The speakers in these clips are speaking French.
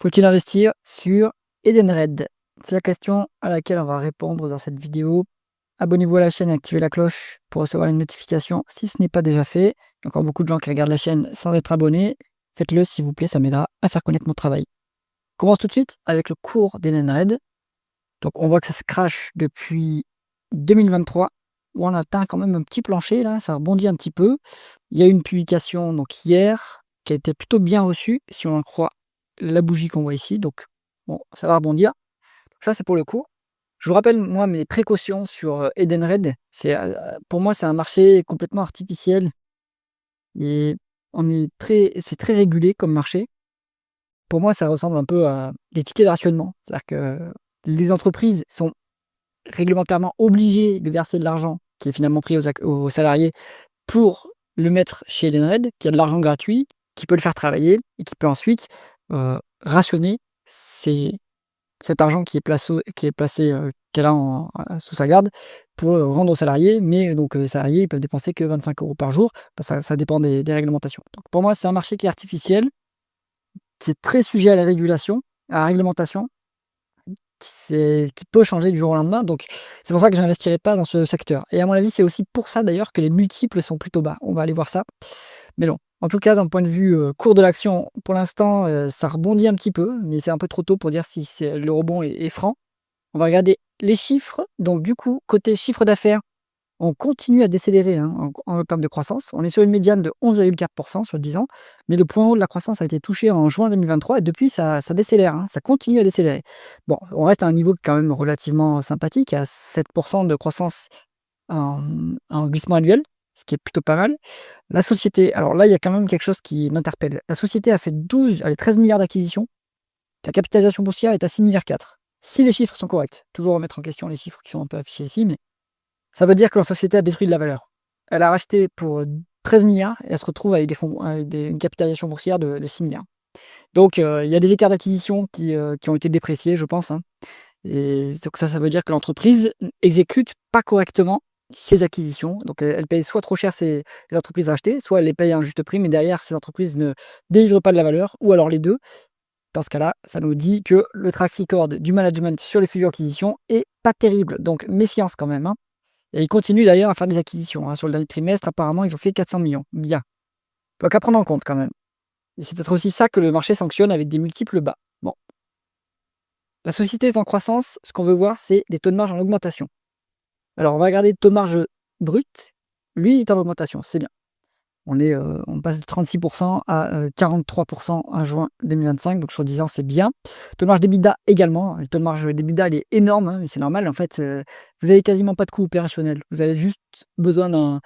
Faut-il investir sur Edenred? C'est la question à laquelle on va répondre dans cette vidéo. Abonnez-vous à la chaîne et activez la cloche pour recevoir les notifications si ce n'est pas déjà fait. Il y a encore beaucoup de gens qui regardent la chaîne sans être abonnés. Faites-le s'il vous plaît, ça m'aidera à faire connaître mon travail. On commence tout de suite avec le cours d'Edenred. Donc on voit que ça se crache depuis 2023, où on atteint quand même un petit plancher là, ça rebondit un petit peu. Il y a eu une publication donc hier qui a été plutôt bien reçue, si on en croit la bougie qu'on voit ici. Donc bon, ça va rebondir. Donc ça c'est pour le cours. Je vous rappelle moi mes précautions sur Edenred. Pour moi c'est un marché complètement artificiel et c'est très régulé comme marché. Pour moi ça ressemble un peu à des tickets de rationnement. C'est-à-dire que les entreprises sont réglementairement obligées de verser de l'argent qui est finalement pris aux salariés pour le mettre chez Edenred, qui a de l'argent gratuit, qui peut le faire travailler et qui peut ensuite rationner ces cet argent qu'elle a sous sa garde pour rendre aux salariés. Mais donc les salariés, ils peuvent dépenser que 25 € par jour. Ça dépend des réglementations. Donc pour moi, c'est un marché qui est artificiel, qui est très sujet à la régulation, à la réglementation, qui peut changer du jour au lendemain. Donc c'est pour ça que j'investirai pas dans ce secteur. Et à mon avis, c'est aussi pour ça d'ailleurs que les multiples sont plutôt bas. On va aller voir ça. Mais non. En tout cas, d'un point de vue cours de l'action, pour l'instant, ça rebondit un petit peu, mais c'est un peu trop tôt pour dire si le rebond est franc. On va regarder les chiffres. Donc du coup, côté chiffre d'affaires, on continue à décélérer hein, en termes de croissance. On est sur une médiane de 11,4% sur 10 ans, mais le point haut de la croissance a été touché en juin 2023 et depuis, ça décélère, hein, ça continue à décélérer. Bon, on reste à un niveau quand même relativement sympathique, à 7% de croissance en glissement annuel, ce qui est plutôt pas mal. La société, alors là, il y a quand même quelque chose qui m'interpelle. La société a fait 13 milliards d'acquisitions. La capitalisation boursière est à 6,4 milliards. Si les chiffres sont corrects, toujours remettre en question les chiffres qui sont un peu affichés ici, mais ça veut dire que la société a détruit de la valeur. Elle a racheté pour 13 milliards et elle se retrouve avec une capitalisation boursière de 6 milliards. Donc il y a des écarts d'acquisition qui ont été dépréciés, je pense, hein. Et donc ça veut dire que l'entreprise exécute pas correctement ses acquisitions. Donc elle paye soit trop cher les entreprises rachetées, soit elle les paye à un juste prix, mais derrière ces entreprises ne délivrent pas de la valeur, ou alors les deux. Dans ce cas-là, ça nous dit que le track record du management sur les fusions-acquisitions est pas terrible. Donc méfiance quand même, hein. Et ils continuent d'ailleurs à faire des acquisitions, hein. Sur le dernier trimestre, apparemment, ils ont fait 400 millions. Bien. Donc à prendre en compte quand même. Et c'est peut-être aussi ça que le marché sanctionne avec des multiples bas. Bon. La société est en croissance. Ce qu'on veut voir, c'est des taux de marge en augmentation. Alors, on va regarder le taux de marge brut. Lui, il est en augmentation. C'est bien. On passe de 36% à 43% en juin 2025, donc sur 10 ans, c'est bien. Le taux de marge d'EBITDA également. Le taux de marge d'EBITDA, il est énorme, hein, mais c'est normal. En fait, vous avez quasiment pas de coût opérationnel. Vous avez juste besoin d'un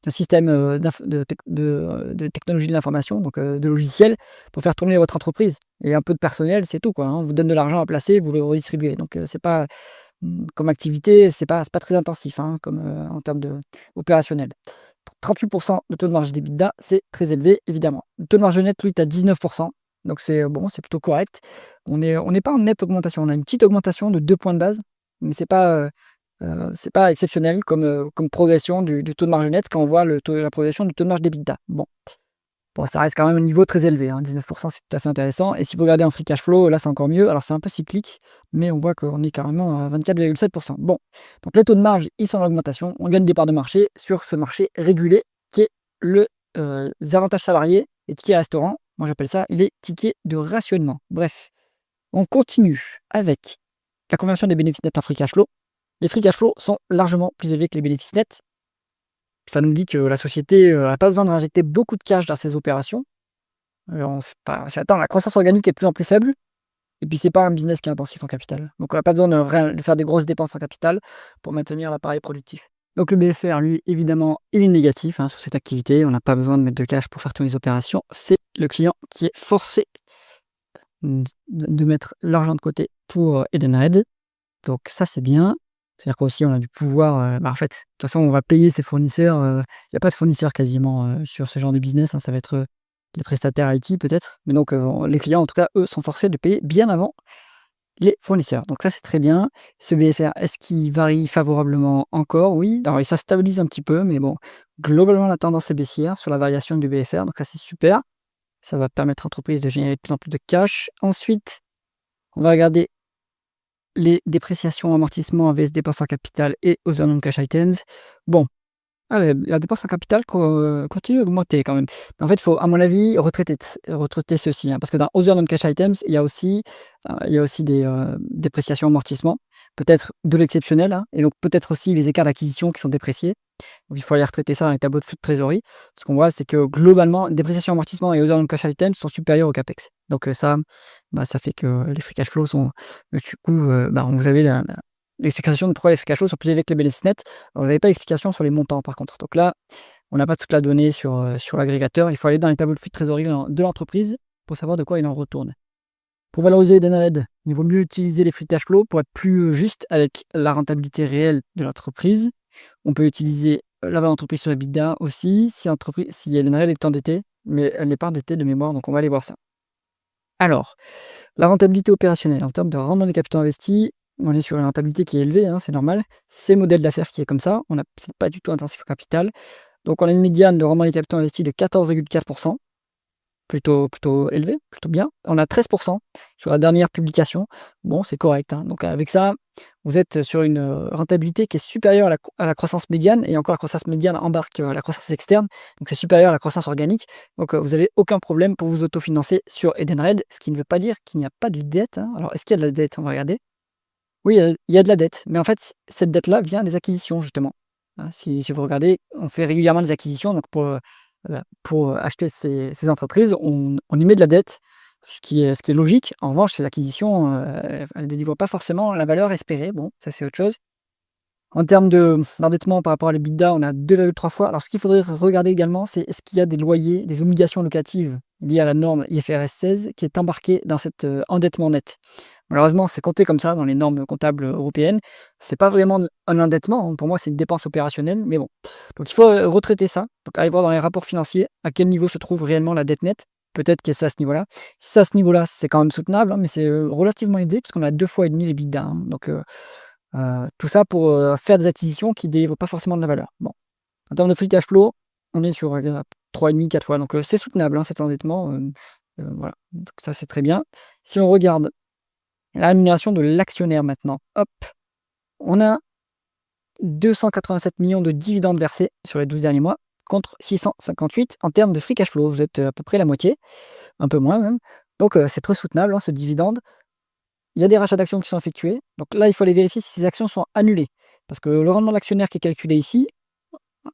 système de technologie de l'information, donc de logiciels, pour faire tourner votre entreprise. Et un peu de personnel, c'est tout, quoi, hein. On vous donne de l'argent à placer, vous le redistribuez. Donc, c'est pas comme activité, c'est pas très intensif hein, en termes opérationnel. 38% de taux de marge d'EBITDA, c'est très élevé, évidemment. Le taux de marge net, lui, est à 19%. Donc c'est bon, c'est plutôt correct. On n'est pas en nette augmentation. On a une petite augmentation de 2 points de base, mais c'est pas exceptionnel comme progression du taux de marge net quand on voit la progression du taux de marge d'EBITDA. Bon, ça reste quand même un niveau très élevé, hein. 19%, c'est tout à fait intéressant. Et si vous regardez en free cash flow, là, c'est encore mieux. Alors, c'est un peu cyclique, mais on voit qu'on est carrément à 24,7%. Bon, donc les taux de marge, ils sont en augmentation. On gagne des parts de marché sur ce marché régulé qui est les avantages salariés et tickets restaurants. Moi, j'appelle ça les tickets de rationnement. Bref, on continue avec la conversion des bénéfices nets en free cash flow. Les free cash flow sont largement plus élevés que les bénéfices nets. Ça nous dit que la société n'a pas besoin de réinjecter beaucoup de cash dans ses opérations. La croissance organique est de plus en plus faible. Et puis, c'est pas un business qui est intensif en capital. Donc, on n'a pas besoin de faire des grosses dépenses en capital pour maintenir l'appareil productif. Donc, le BFR, lui, évidemment, il est négatif hein, sur cette activité. On n'a pas besoin de mettre de cash pour faire tourner les opérations. C'est le client qui est forcé de mettre l'argent de côté pour Edenred. Donc, ça, c'est bien. C'est-à-dire qu'aussi, on a du pouvoir. En fait, de toute façon, on va payer ses fournisseurs. Il n'y a pas de fournisseurs quasiment sur ce genre de business, hein. Ça va être les prestataires IT peut-être. Mais donc, les clients, en tout cas, eux, sont forcés de payer bien avant les fournisseurs. Donc ça, c'est très bien. Ce BFR, est-ce qu'il varie favorablement encore? Oui. Alors, ça stabilise un petit peu, mais bon, globalement, la tendance est baissière sur la variation du BFR. Donc ça, c'est super. Ça va permettre à l'entreprise de générer de plus en plus de cash. Ensuite, on va regarder les dépréciations, amortissements, AVS, dépenses en capital et other non-cash items. Bon, la dépense en capital continue d'augmenter quand même. En fait, il faut, à mon avis, retraiter ceci, hein, parce que dans other non-cash items, il y a aussi des dépréciations, amortissements, peut-être de l'exceptionnel, hein, et donc peut-être aussi les écarts d'acquisition qui sont dépréciés. Donc il faut aller retraiter ça dans les tableaux de flux de trésorerie. Ce qu'on voit, c'est que globalement, dépréciation, amortissement et other non-cash items sont supérieurs au CAPEX. Donc ça, ça fait que les free cash flow sont, du coup, vous avez l'explication de pourquoi les free cash flow sont plus élevés que les bénéfices nets. Alors, vous n'avez pas l'explication sur les montants par contre. Donc là, on n'a pas toute la donnée sur l'agrégateur. Il faut aller dans les tableaux de flux de trésorerie de l'entreprise pour savoir de quoi il en retourne. Pour valoriser Edenred, il vaut mieux utiliser les free cash flow pour être plus juste avec la rentabilité réelle de l'entreprise. On peut utiliser la valeur d'entreprise sur EBITDA aussi, si Edenred est endettée, mais elle n'est pas endettée de mémoire, donc on va aller voir ça. Alors, la rentabilité opérationnelle, en termes de rendement des capitaux investis, on est sur une rentabilité qui est élevée, hein, c'est normal. C'est le modèle d'affaires qui est comme ça, c'est pas du tout intensif au capital. Donc on a une médiane de rendement des capitaux investis de 14,4%. Plutôt élevé, plutôt bien. On a 13% sur la dernière publication. Bon, c'est correct, hein. Donc avec ça, vous êtes sur une rentabilité qui est supérieure à la croissance médiane, et encore la croissance médiane embarque la croissance externe, donc c'est supérieur à la croissance organique. Donc vous n'avez aucun problème pour vous autofinancer sur Edenred, ce qui ne veut pas dire qu'il n'y a pas de dette, hein. Alors est-ce qu'il y a de la dette? On va regarder. Oui, il y a de la dette, mais en fait, cette dette-là vient des acquisitions justement. Hein, si vous regardez, on fait régulièrement des acquisitions, donc pour acheter ces entreprises, on y met de la dette, ce qui est logique. En revanche, ces acquisitions, elles ne délivrent pas forcément la valeur espérée. Bon, ça c'est autre chose. En termes d'endettement par rapport à l'EBITDA, on a 2,3 fois. Alors ce qu'il faudrait regarder également, c'est est-ce qu'il y a des loyers, des obligations locatives liées à la norme IFRS 16 qui est embarquée dans cet endettement net. Malheureusement, c'est compté comme ça dans les normes comptables européennes. C'est pas vraiment un endettement, hein. Pour moi, c'est une dépense opérationnelle, mais bon. Donc il faut retraiter ça. Donc aller voir dans les rapports financiers à quel niveau se trouve réellement la dette nette. Peut-être que c'est à ce niveau-là. Si c'est à ce niveau-là, c'est quand même soutenable, hein, mais c'est relativement élevé parce qu'on a 2,5 fois l'EBITDA, hein. Donc tout ça pour faire des acquisitions qui ne délivrent pas forcément de la valeur. Bon. En termes de free cash flow, on est sur 3,5, 4 fois. Donc c'est soutenable, hein, cet endettement. Voilà. Donc, ça, c'est très bien. Si on regarde la rémunération de l'actionnaire maintenant, hop, on a 287 millions de dividendes versés sur les 12 derniers mois, contre 658 en termes de free cash flow. Vous êtes à peu près la moitié, un peu moins même. Donc c'est très soutenable, hein, ce dividende. Il y a des rachats d'actions qui sont effectués. Donc là, il faut aller vérifier si ces actions sont annulées. Parce que le rendement de l'actionnaire qui est calculé ici,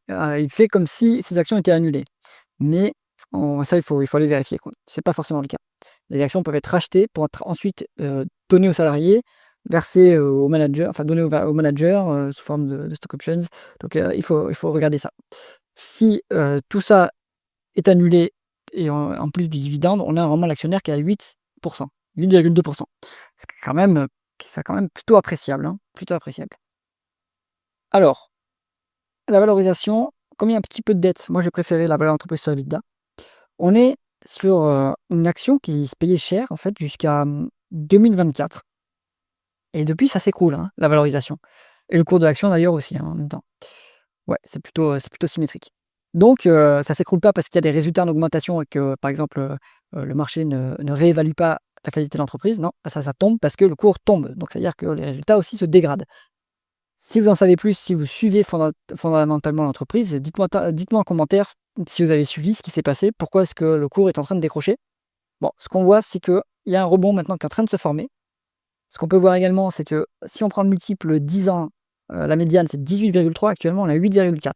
il fait comme si ces actions étaient annulées. Mais ça, il faut aller vérifier. Ce n'est pas forcément le cas. Les actions peuvent être rachetées pour être ensuite données aux salariés, versées au manager, enfin données au manager sous forme de stock options. Donc il faut regarder ça. Si tout ça est annulé et en plus du dividende, on a un rendement de l'actionnaire qui est à 8%, 8,2%. C'est quand même plutôt appréciable, hein, plutôt appréciable. Alors, la valorisation, comme il y a un petit peu de dette, moi j'ai préféré la valeur d'entreprise sur EBITDA. On est sur une action qui se payait cher en fait jusqu'à 2024. Et depuis, ça s'écroule, hein, la valorisation. Et le cours de l'action d'ailleurs aussi, hein, en même temps. Ouais, c'est plutôt symétrique. Donc ça s'écroule pas parce qu'il y a des résultats en augmentation et que, par exemple, le marché ne réévalue pas la qualité de l'entreprise. Non, ça tombe parce que le cours tombe. Donc c'est-à-dire que les résultats aussi se dégradent. Si vous en savez plus, si vous suivez fondamentalement l'entreprise, dites-moi en commentaire si vous avez suivi ce qui s'est passé, pourquoi est-ce que le cours est en train de décrocher. Bon, ce qu'on voit, c'est qu'il y a un rebond maintenant qui est en train de se former. Ce qu'on peut voir également, c'est que si on prend le multiple 10 ans, la médiane c'est 18,3, actuellement on a 8,4.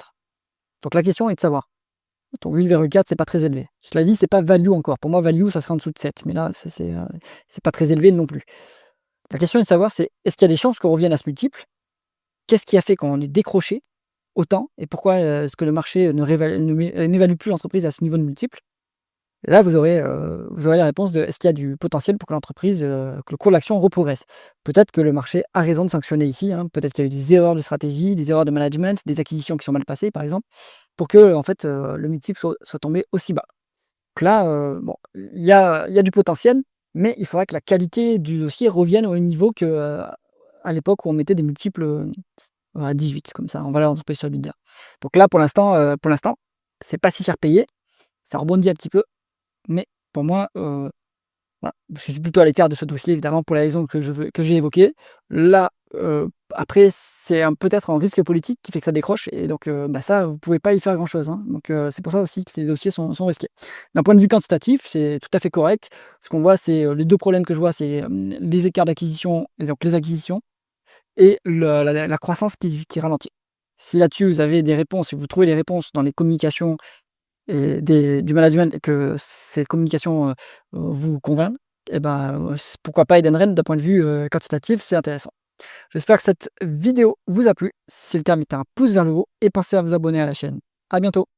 Donc la question est de savoir. Donc 8,4, c'est pas très élevé. Cela dit, c'est pas value encore. Pour moi, value, ça serait en dessous de 7. Mais là, c'est pas très élevé non plus. La question est de savoir, c'est est-ce qu'il y a des chances qu'on revienne à ce multiple? Qu'est-ce qui a fait qu'on est décroché autant? Et pourquoi est-ce que le marché n'évalue plus l'entreprise à ce niveau de multiple? Et là, vous aurez la réponse de est-ce qu'il y a du potentiel pour que l'entreprise, que le cours de l'action reprogresse? Peut-être que le marché a raison de sanctionner ici, hein. Peut-être qu'il y a eu des erreurs de stratégie, des erreurs de management, des acquisitions qui sont mal passées, par exemple, pour que en fait, le multiple soit tombé aussi bas. Donc là, bon, il y a du potentiel, mais il faudrait que la qualité du dossier revienne au même niveau qu'à l'époque où on mettait des multiples, à 18 comme ça, en valeur d'entreprise sur EBITDA. Donc là, pour l'instant, c'est pas si cher payé. Ça rebondit un petit peu, mais pour moi, voilà, parce que c'est plutôt à l'écart de ce dossier évidemment pour les raisons que j'ai évoquées. Là, après c'est peut-être un risque politique qui fait que ça décroche et donc ça, vous pouvez pas y faire grand-chose, hein. Donc c'est pour ça aussi que ces dossiers sont risqués. D'un point de vue quantitatif, c'est tout à fait correct. Ce qu'on voit, c'est, les 2 problèmes que je vois, c'est, les écarts d'acquisition et donc les acquisitions et la croissance qui ralentit. Si là-dessus vous avez des réponses, si vous trouvez des réponses dans les communications et du management et que ces communications, vous convainquent et pourquoi pas Edenred d'un point de vue, quantitatif, c'est intéressant. J'espère que cette vidéo vous a plu. Si c'est le cas, mettez un pouce vers le haut et pensez à vous abonner à la chaîne. À bientôt.